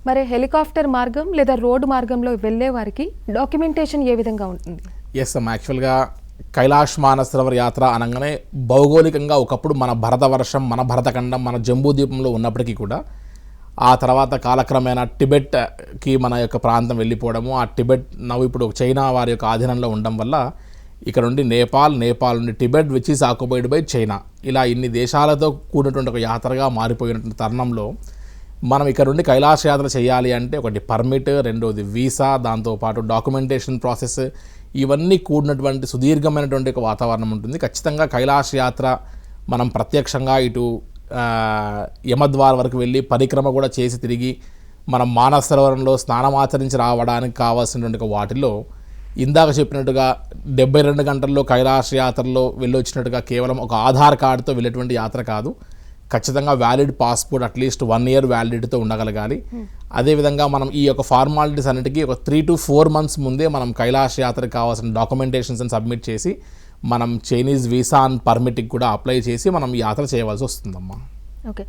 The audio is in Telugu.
మరి హెలికాప్టర్ మార్గం లేదా రోడ్డు మార్గంలో వెళ్ళే వారికి డాక్యుమెంటేషన్ ఏ విధంగా ఉంటుంది? ఎస్ అమ్మ, యాక్చువల్గా కైలాష్ మానసరోవర్ యాత్ర అనగానే భౌగోళికంగా ఒకప్పుడు మన భరతవర్షం, మన భరతఖండం, మన జంబూద్వీపంలో ఉన్నప్పటికీ కూడా ఆ తర్వాత కాలక్రమేణా టిబెట్కి మన యొక్క ప్రాంతం వెళ్ళిపోవడము, ఆ టిబెట్ నవ్వు ఇప్పుడు చైనా వారి యొక్క ఆధీనంలో ఉండడం వల్ల ఇక్కడ నుండి నేపాల్ నుండి Tibet which is occupied by China, ఇలా ఇన్ని దేశాలతో కూడినటువంటి ఒక యాత్రగా మారిపోయినటువంటి తరుణంలో మనం ఇక్కడ నుండి కైలాస యాత్ర చేయాలి అంటే ఒకటి పర్మిట్, రెండోది వీసా, దాంతోపాటు డాక్యుమెంటేషన్ ప్రాసెస్, ఇవన్నీ కూడినటువంటి సుదీర్ఘమైనటువంటి ఒక వాతావరణం ఉంటుంది. ఖచ్చితంగా కైలాస యాత్ర మనం ప్రత్యక్షంగా ఇటు యమద్వార్ వరకు వెళ్ళి పరిక్రమ కూడా చేసి తిరిగి మనం మానసరోవరంలో స్నానమాచరించి రావడానికి కావాల్సినటువంటి వాటిలో ఇందాక చెప్పినట్టుగా 72 గంటల్లో కైలాస యాత్రలో వెళ్ళొచ్చినట్టుగా కేవలం ఒక ఆధార్ కార్డుతో వెళ్ళేటువంటి యాత్ర కాదు. ఖచ్చితంగా వ్యాలిడ్ పాస్పోర్ట్ అట్లీస్ట్ 1 year వ్యాలిడిటీతో ఉండగలగాలి. అదేవిధంగా మనం ఈ యొక్క ఫార్మాలిటీస్ అన్నిటికీ ఒక 3 to 4 months ముందే మనం కైలాస యాత్రకు కావాల్సిన డాక్యుమెంటేషన్స్ సబ్మిట్ చేసి మనం చైనీస్ వీసా అండ్ పర్మిట్కి కూడా అప్లై చేసి మనం యాత్ర చేయవలసి వస్తుందమ్మా. ఓకే.